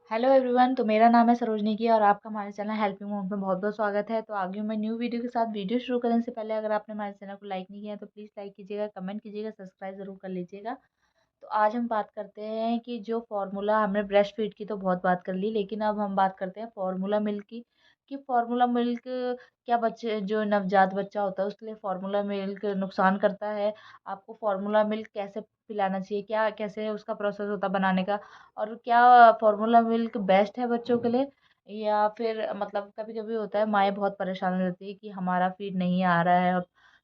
Hello everyone. तो मेरा नाम है सरोजनी की और आपका हमारे चैनल हेल्पिंग मोम में बहुत बहुत स्वागत है। तो आगे मैं न्यू वीडियो के साथ। वीडियो शुरू करने से पहले अगर आपने हमारे चैनल को लाइक नहीं किया है तो प्लीज़ लाइक कीजिएगा, कमेंट कीजिएगा, सब्सक्राइब ज़रूर कर लीजिएगा। तो आज हम बात करते हैं कि जो फार्मूला हमने ब्रेस्ट फीड की तो बहुत बात कर ली, लेकिन अब हम बात करते हैं फार्मूला मिल्क की। कि फार्मूला मिल्क क्या बच्चे जो नवजात बच्चा होता है उसके लिए फार्मूला मिल्क नुकसान करता है? आपको फार्मूला मिल्क कैसे पिलाना चाहिए, क्या कैसे उसका प्रोसेस होता है बनाने का, और क्या फार्मूला मिल्क बेस्ट है बच्चों के लिए? या फिर मतलब कभी कभी होता है माएँ बहुत परेशान हो जाती है कि हमारा फीड नहीं आ रहा है,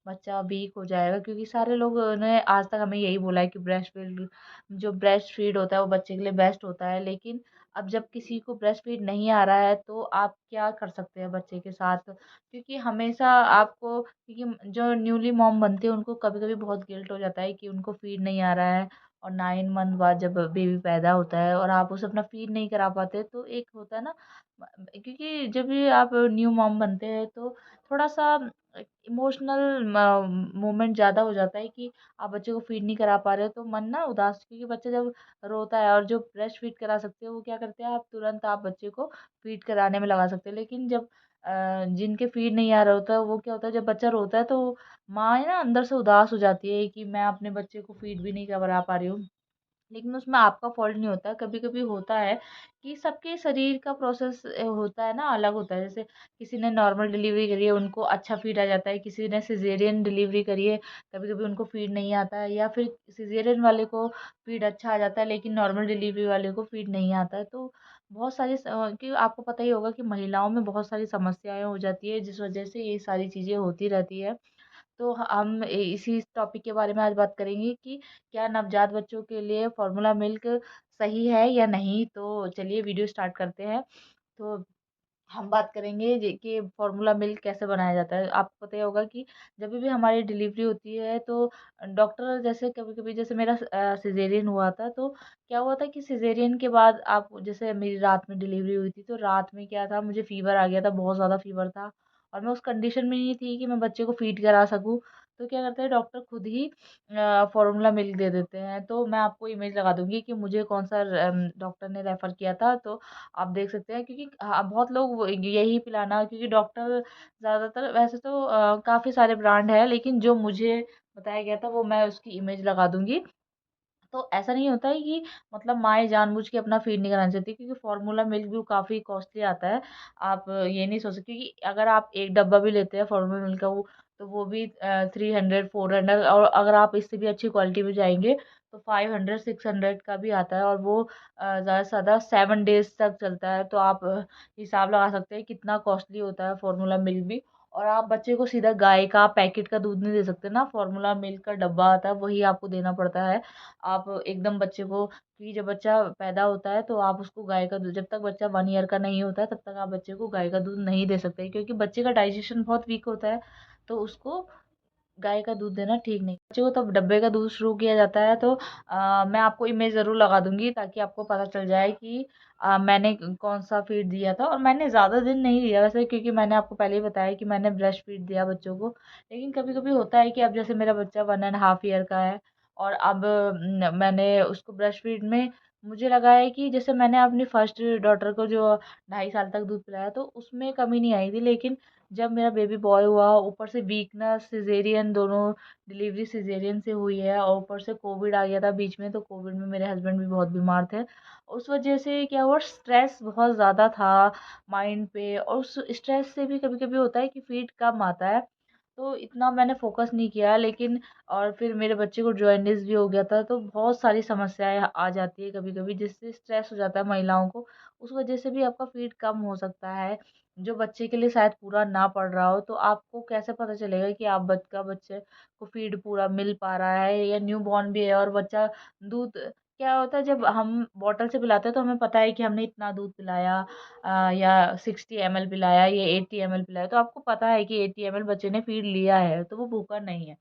बच्चा वीक हो जाएगा, क्योंकि सारे लोगों ने आज तक हमें यही बोला है कि ब्रेस्ट फीड जो ब्रेस्ट फीड होता है वो बच्चे के लिए बेस्ट होता है। लेकिन अब जब किसी को ब्रेस्ट फीड नहीं आ रहा है तो आप क्या कर सकते हैं बच्चे के साथ? क्योंकि हमेशा आपको, क्योंकि जो न्यूली मॉम बनते हैं उनको कभी कभी बहुत गिल्ट हो जाता है कि उनको फीड नहीं आ रहा है, और 9 मंथ बाद जब बेबी पैदा होता है और आप उसे अपना फीड नहीं करा पाते तो एक होता है ना, क्योंकि जब भी आप न्यू मॉम बनते हैं तो थोड़ा सा इमोशनल मोमेंट ज़्यादा हो जाता है कि आप बच्चे को फीड नहीं करा पा रहे हो तो मन ना उदास, क्योंकि बच्चा जब रोता है और जो ब्रेस्ट फीड करा सकते हो वो क्या करते हैं, आप तुरंत आप बच्चे को फीड कराने में लगा सकते हैं। लेकिन जब जिनके फीड नहीं आ रहा होता वो क्या होता है, जब बच्चा रोता है तो माँ है ना अंदर से उदास हो जाती है कि मैं अपने बच्चे को फीड भी नहीं करा पा रही हूँ। लेकिन उसमें आपका फ़ॉल्ट नहीं होता। कभी-कभी होता है कि सबके शरीर का प्रोसेस होता है ना, अलग होता है। जैसे किसी ने नॉर्मल डिलीवरी करी है, उनको अच्छा फ़ीड आ जाता है, किसी ने सिज़ेरियन डिलीवरी करी है, कभी-कभी उनको फ़ीड नहीं आता है, या फिर सिज़ेरियन वाले को फ़ीड अच्छा आ जाता है, लेकिन नॉर्मल डिलीवरी वाले को फ़ीड नहीं आता है। तो बहुत सारी कि आपको पता ही होगा कि महिलाओं में बहुत सारी समस्याएँ हो जाती है, जिस वजह से ये सारी चीज़ें होती रहती है। तो हम इसी टॉपिक के बारे में आज बात करेंगे कि क्या नवजात बच्चों के लिए फॉर्मूला मिल्क सही है या नहीं। तो चलिए वीडियो स्टार्ट करते हैं। तो हम बात करेंगे कि फॉर्मूला मिल्क कैसे बनाया जाता है। आपको पता ही होगा कि जब भी हमारी डिलीवरी होती है तो डॉक्टर, जैसे कभी कभी जैसे मेरा सिजेरियन हुआ था तो क्या हुआ था कि सिजेरियन के बाद आप, जैसे मेरी रात में डिलीवरी हुई थी तो रात में क्या था, मुझे फीवर आ गया था, बहुत ज़्यादा फीवर था, और मैं उस कंडीशन में नहीं थी कि मैं बच्चे को फीड करा सकूं। तो क्या करते हैं डॉक्टर खुद ही फॉर्मूला मिल्क दे देते हैं। तो मैं आपको इमेज लगा दूंगी कि मुझे कौन सा डॉक्टर ने रेफ़र किया था। तो आप देख सकते हैं, क्योंकि बहुत लोग यही पिलाना, क्योंकि डॉक्टर ज़्यादातर वैसे तो काफ़ी सारे ब्रांड है, लेकिन जो मुझे बताया गया था वो मैं उसकी इमेज लगा दूंगी। तो ऐसा नहीं होता है कि मतलब माएँ जानबूझ के अपना फीड नहीं कराना चाहती, क्योंकि फार्मूला मिल्क भी काफ़ी कॉस्टली आता है। आप ये नहीं सोच सकते कि अगर आप एक डब्बा भी लेते हैं फार्मूला मिल्क का, वो तो वो भी 300 400, और अगर आप इससे भी अच्छी क्वालिटी में जाएंगे तो 500 600 का भी आता है, और वो ज़्यादा से ज़्यादा 7 डेज तक चलता है। तो आप हिसाब लगा सकते हैं कितना कॉस्टली होता है फार्मूला मिल्क भी। और आप बच्चे को सीधा गाय का पैकेट का दूध नहीं दे सकते ना, फार्मूला मिल्क का डब्बा आता है वही आपको देना पड़ता है। आप एकदम बच्चे को, क्योंकि जब बच्चा पैदा होता है तो आप उसको गाय का दूध, जब तक बच्चा 1 ईयर का नहीं होता है तब तक आप बच्चे को गाय का दूध नहीं दे सकते, क्योंकि बच्चे का डाइजेशन बहुत वीक होता है। तो उसको गाय का दूध देना ठीक नहीं। बच्चे को तब डब्बे का दूध शुरू किया जाता है। तो मैं आपको इमेज ज़रूर लगा दूंगी ताकि आपको पता चल जाए कि मैंने कौन सा फीड दिया था। और मैंने ज़्यादा दिन नहीं दिया वैसे, क्योंकि मैंने आपको पहले ही बताया कि मैंने ब्रेस्ट फीड दिया बच्चों को। लेकिन कभी कभी होता है कि अब जैसे मेरा बच्चा 1.5 ईयर का है, और अब मैंने उसको ब्रेस्ट फीड में, मुझे लगा है कि जैसे मैंने अपनी फर्स्ट डॉटर को जो 2.5 साल तक दूध पिलाया तो उसमें कमी नहीं आई थी। लेकिन जब मेरा बेबी बॉय हुआ, ऊपर से वीकनेस, सिजेरियन, दोनों डिलीवरी सिजेरियन से हुई है, और ऊपर से कोविड आ गया था बीच में, तो कोविड में मेरे हस्बैंड भी बहुत बीमार थे। उस वजह से क्या हुआ, स्ट्रेस बहुत ज़्यादा था माइंड पे, और उस स्ट्रेस से भी कभी कभी होता है कि फीड कम आता है। तो इतना मैंने फोकस नहीं किया। लेकिन और फिर मेरे बच्चे को जॉइंटिस भी हो गया था, तो बहुत सारी समस्याएं आ जाती है कभी कभी, जिससे स्ट्रेस हो जाता है महिलाओं को। उस वजह से भी आपका फीड कम हो सकता है, जो बच्चे के लिए शायद पूरा ना पड़ रहा हो। तो आपको कैसे पता चलेगा कि आप बच्चे को फीड पूरा मिल पा रहा है, या न्यू बॉर्न भी है और बच्चा दूध, क्या होता है जब हम बॉटल से पिलाते हैं तो हमें पता है कि हमने इतना दूध पिलाया, या 60 ml पिलाया या 80 ml पिलाया, तो आपको पता है कि 80 ml बच्चे ने फीड लिया है तो वो भूखा नहीं है।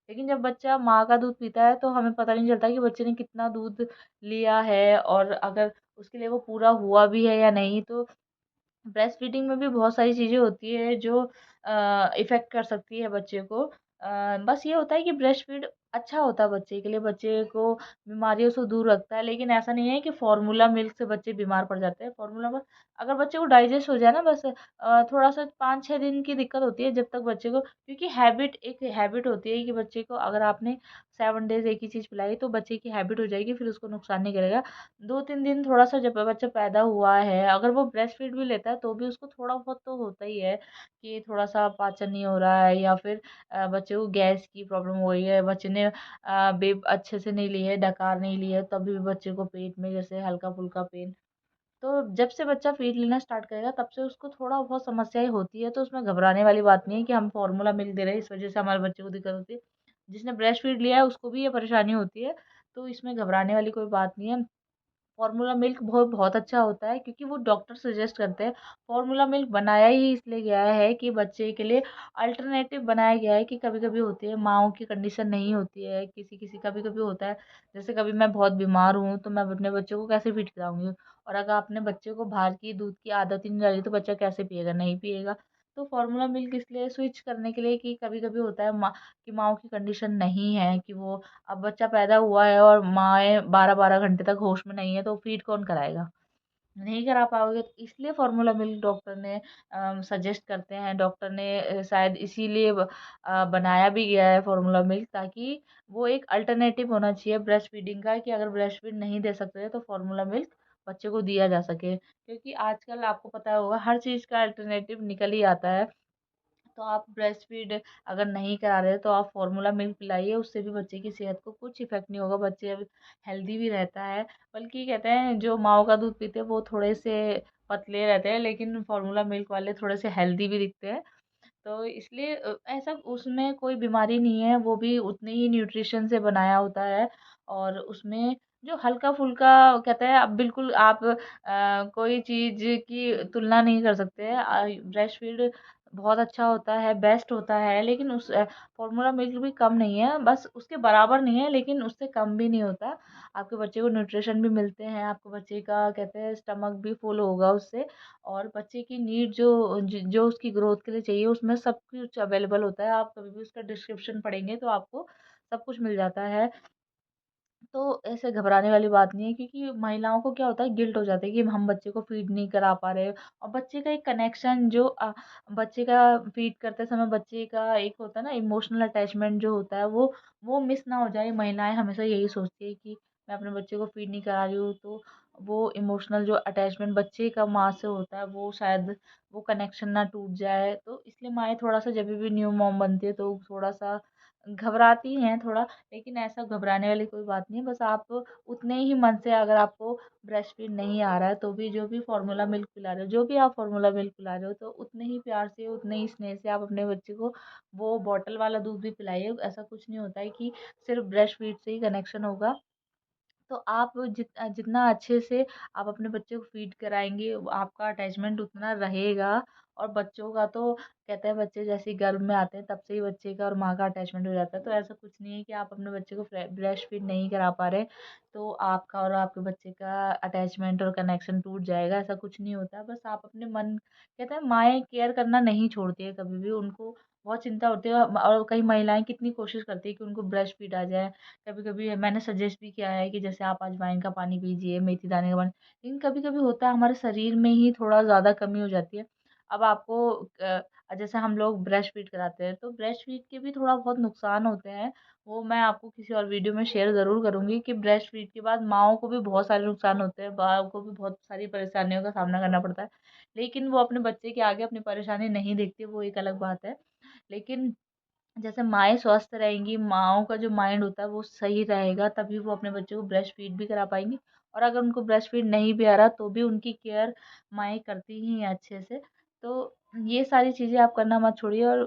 लेकिन जब बच्चा माँ का दूध पीता है तो हमें पता नहीं चलता कि बच्चे ने कितना दूध लिया है, और अगर उसके लिए वो पूरा हुआ भी है या नहीं। तो ब्रेस्ट फीडिंग में भी बहुत सारी चीज़ें होती है जो इफ़ेक्ट कर सकती है बच्चे को। बस ये होता है कि ब्रेस्ट फीड अच्छा होता है बच्चे के लिए, बच्चे को बीमारियों से दूर रखता है। लेकिन ऐसा नहीं है कि फ़ॉर्मूला मिल्क से बच्चे बीमार पड़ जाते हैं। फ़ॉर्मूला में अगर बच्चे को डाइजेस्ट हो जाए ना, बस थोड़ा-सा 5-6 दिन की दिक्कत होती है, जब तक बच्चे को, क्योंकि एक हैबिट होती है कि बच्चे को अगर आपने 7 डेज़ एक ही चीज़ पिलाई तो बच्चे की हैबिट हो जाएगी, फिर उसको नुकसान नहीं करेगा। 2-3 दिन थोड़ा-सा, जब बच्चा पैदा हुआ है, अगर वो ब्रेस्ट फीड भी लेता है तो भी उसको थोड़ा बहुत तो होता ही है कि थोड़ा-सा पाचन नहीं हो रहा है, या फिर बच्चे को गैस की प्रॉब्लम हो रही है, बच्चे ने बेब अच्छे से नहीं ली है, डकार नहीं ली है, तभी भी बच्चे को पेट में जैसे हल्का-फुल्का पेन। तो जब से बच्चा फीड लेना स्टार्ट करेगा तब से उसको थोड़ा बहुत समस्याएँ होती है, तो उसमें घबराने वाली बात नहीं है कि हम फ़ॉर्मूला मिल्क दे रहे हैं, इस वज़ह से हमारे बच्चे को दिक्कत होती है। जिसने ब्रेस्ट फीड लिया है उसको भी ये परेशानी होती है, तो इसमें घबराने वाली कोई बात नहीं है। फॉर्मूला मिल्क बहुत अच्छा होता है, क्योंकि वो डॉक्टर सजेस्ट करते हैं। फॉर्मूला मिल्क बनाया ही इसलिए गया है कि बच्चे के लिए अल्टरनेटिव बनाया गया है, कि कभी-कभी होती है माँओं की कंडीशन नहीं होती है, किसी-किसी कभी-कभी होता है। जैसे कभी मैं बहुत बीमार हूँ, तो मैं अपने बच्चे को कैसे फीड कराऊँगी? और अगर अपने बच्चे को बाहर की दूध की आदत ही नहीं डाली तो बच्चा कैसे पिएगा? नहीं पिएगा। तो फॉर्मूला मिल्क इसलिए स्विच करने के लिए कि कभी-कभी होता है माँओं की कंडीशन नहीं है कि वो, अब बच्चा पैदा हुआ है और माएँ 12-12 घंटे तक होश में नहीं है, तो फीड कौन कराएगा? नहीं करा पाओगे, तो इसलिए फ़ॉर्मूला मिल्क डॉक्टर ने सजेस्ट करते हैं। डॉक्टर ने शायद इसीलिए बनाया भी गया है फ़ॉर्मूला मिल्क, ताकि वो एक अल्टरनेटिव होना चाहिए ब्रेस्ट फीडिंग का, कि अगर ब्रेस्ट फीड नहीं दे सकते तो फ़ॉर्मूला मिल्क बच्चे को दिया जा सके। क्योंकि आजकल आपको पता होगा हर चीज़ का अल्टरनेटिव निकल ही आता है। तो आप ब्रेस्ट फीड अगर नहीं करा रहे तो आप फॉर्मूला मिल्क पिलाइए, उससे भी बच्चे की सेहत को कुछ इफ़ेक्ट नहीं होगा, बच्चे अब हेल्दी भी रहता है। बल्कि कहते हैं जो माँ का दूध पीते हैं वो थोड़े से पतले रहते हैं, लेकिन फॉर्मूला मिल्क वाले थोड़े से हेल्दी भी दिखते हैं। तो इसलिए ऐसा उसमें कोई बीमारी नहीं है, वो भी उतने ही न्यूट्रिशन से बनाया होता है। और उसमें जो हल्का-फुल्का कहते हैं, अब बिल्कुल आप कोई चीज़ की तुलना नहीं कर सकते हैं। ब्रेस्ट फीड बहुत अच्छा होता है, बेस्ट होता है, लेकिन उस फॉर्मूला मिल्क भी कम नहीं है, बस उसके बराबर नहीं है, लेकिन उससे कम भी नहीं होता। आपके बच्चे को न्यूट्रिशन भी मिलते हैं, आपके बच्चे का कहते हैं स्टमक भी फुल होगा उससे। और बच्चे की नीड जो उसकी ग्रोथ के लिए चाहिए उसमें सब कुछ अवेलेबल होता है। आप कभी भी उसका डिस्क्रिप्शन पढ़ेंगे तो आपको सब कुछ मिल जाता है। तो ऐसे घबराने वाली बात नहीं है, क्योंकि महिलाओं को क्या होता है, गिल्ट हो जाता है कि हम बच्चे को फीड नहीं करा पा रहे। और बच्चे का एक कनेक्शन जो बच्चे का फीड करते समय बच्चे का एक होता है ना इमोशनल अटैचमेंट जो होता है, वो मिस ना हो जाए। महिलाएं हमेशा यही सोचती है कि मैं अपने बच्चे को फीड नहीं करा रही हूँ, तो वो इमोशनल जो अटैचमेंट बच्चे का माँ से होता है वो शायद वो कनेक्शन ना टूट जाए। तो इसलिए माएँ थोड़ा सा जब भी न्यू मॉम बनती है तो थोड़ा सा घबराती हैं थोड़ा। लेकिन ऐसा घबराने वाली कोई बात नहीं है, बस आप उतने ही मन से, अगर आपको ब्रेस्ट फीड नहीं आ रहा है तो भी जो भी फॉर्मूला मिल्क पिला रहे हो, जो भी आप फॉर्मूला मिल्क पिला रहे हो, तो उतने ही प्यार से, उतने ही स्नेह से आप अपने बच्चे को वो बॉटल वाला दूध भी पिलाइए। ऐसा कुछ नहीं होता है कि सिर्फ ब्रेस्ट फीड से ही कनेक्शन होगा। तो आप जितना अच्छे से आप अपने बच्चे को फीड कराएँगे, आपका अटैचमेंट उतना रहेगा। और बच्चों का तो कहते हैं बच्चे जैसे ही गर्भ में आते हैं तब से ही बच्चे का और माँ का अटैचमेंट हो जाता है। तो ऐसा कुछ नहीं है कि आप अपने बच्चे को ब्रेस्ट फीड नहीं करा पा रहे, तो आपका और आपके बच्चे का अटैचमेंट और कनेक्शन टूट जाएगा, ऐसा कुछ नहीं होता है। बस आप अपने मन, कहते हैं माएँ केयर करना नहीं छोड़ती है कभी भी, उनको बहुत चिंता होती है। और कई महिलाएँ कितनी कोशिश करती है कि उनको ब्रेस्ट फीड आ जाए। कभी-कभी मैंने सजेस्ट भी किया है कि जैसे आप अजवाइन का पानी पीजिए, मेथी दाने का पानी। लेकिन कभी-कभी होता है हमारे शरीर में ही थोड़ा ज़्यादा कमी हो जाती है। अब आपको जैसे हम लोग ब्रेस्ट फीड कराते हैं, तो ब्रेस्ट फीड के भी थोड़ा बहुत नुकसान होते हैं। वो मैं आपको किसी और वीडियो में शेयर ज़रूर करूँगी कि ब्रेस्ट फीड के बाद माँओं को भी बहुत सारे नुकसान होते हैं, बाओं को भी बहुत सारी परेशानियों का सामना करना पड़ता है। लेकिन वो अपने बच्चे के आगे अपनी परेशानी नहीं देखती, वो एक अलग बात है। लेकिन जैसे माएँ स्वस्थ रहेंगी, माँओं का जो माइंड होता है वो सही रहेगा, तभी वो अपने बच्चे को ब्रेस्ट फीड भी करा पाएँगी। और अगर उनको ब्रेस्ट फीड नहीं भी आ रहा तो भी उनकी केयर माएँ करती ही हैं अच्छे से। तो ये सारी चीज़ें आप करना मत छोड़िए। और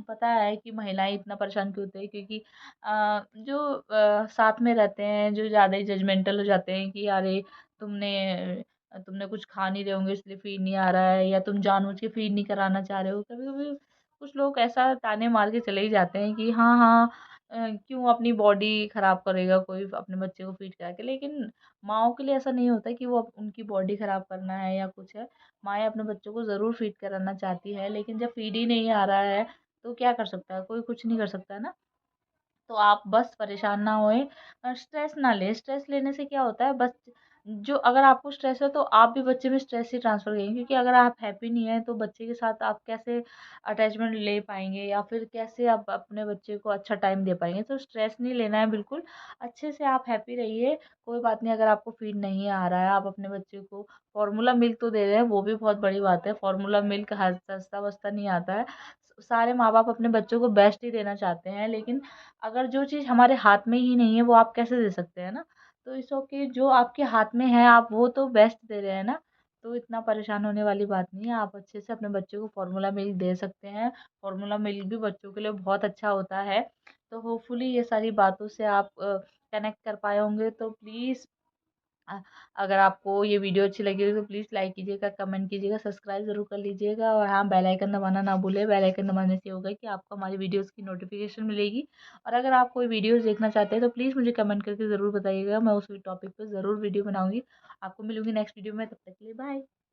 पता है कि महिलाएँ इतना परेशान क्यों होती हैं, क्योंकि जो साथ में रहते हैं जो ज़्यादा ही जजमेंटल हो जाते हैं कि अरे तुमने तुमने कुछ खा नहीं रहे होंगे इसलिए फीड नहीं आ रहा है, या तुम जानबूझ के फीड नहीं कराना चाह रहे हो। कभी-कभी कुछ लोग ऐसा ताने मार के चले ही जाते हैं कि हाँ, हाँ, क्यों अपनी बॉडी खराब करेगा कोई अपने बच्चे को फीड करा के। लेकिन माँओं के लिए ऐसा नहीं होता कि वो उनकी बॉडी खराब करना है या कुछ है। माएँ अपने बच्चों को ज़रूर फीड कराना चाहती है, लेकिन जब फीड ही नहीं आ रहा है, तो क्या कर सकता है? कोई कुछ नहीं कर सकता है ना। तो आप बस परेशान ना होएँ स्ट्रेस ना लें। स्ट्रेस लेने से क्या होता है, बस जो अगर आपको स्ट्रेस है तो आप भी बच्चे में स्ट्रेस ही ट्रांसफ़र करेंगे, क्योंकि अगर आप हैप्पी नहीं हैं तो बच्चे के साथ आप कैसे अटैचमेंट ले पाएँगे या फिर कैसे आप अपने बच्चे को अच्छा टाइम दे पाएँगे। तो स्ट्रेस नहीं लेना है बिल्कुल, अच्छे से आप हैप्पी रहिए। कोई बात नहीं, अगर आपको फ़ीड नहीं आ रहा है, आप अपने बच्चे को फ़ॉर्मूला मिल्क तो दे रहे हैं, वो भी बहुत बड़ी बात है। फ़ॉर्मूला मिल्क हर सस्ता-वस्ता नहीं आता है। सारे माँ-बाप अपने बच्चों को बेस्ट ही देना चाहते हैं, लेकिन अगर जो चीज़ हमारे हाथ में ही नहीं है, वो आप कैसे दे सकते हैं ना? तो इट्स ओके, जो आपके हाथ में है आप वो तो बेस्ट दे रहे हैं ना, तो इतना परेशान होने वाली बात नहीं है। आप अच्छे से अपने बच्चे को फ़ॉर्मूला मिल्क दे सकते हैं। फ़ॉर्मूला मिल्क भी बच्चों के लिए बहुत अच्छा होता है। तो होपफुली ये सारी बातों से आप कनेक्ट कर पाए होंगे। तो प्लीज़ अ, अगर आपको ये वीडियो अच्छी लगी हो तो प्लीज़ लाइक कीजिएगा, कमेंट कीजिएगा, सब्सक्राइब ज़रूर कर लीजिएगा और हाँ, बेल आइकन दबाना ना भूलें। बेल आइकन दबाने से होगा कि आपको हमारी वीडियोज़ की नोटिफ़िकेशन मिलेगी। और अगर आप कोई वीडियोज़ देखना चाहते हैं तो प्लीज़ मुझे कमेंट करके ज़रूर बताइएगा। मैं उस टॉपिक पे ज़रूर वीडियो बनाऊँगी। आपको मिलूँगी नेक्स्ट वीडियो में, तब तक के लिए बाय।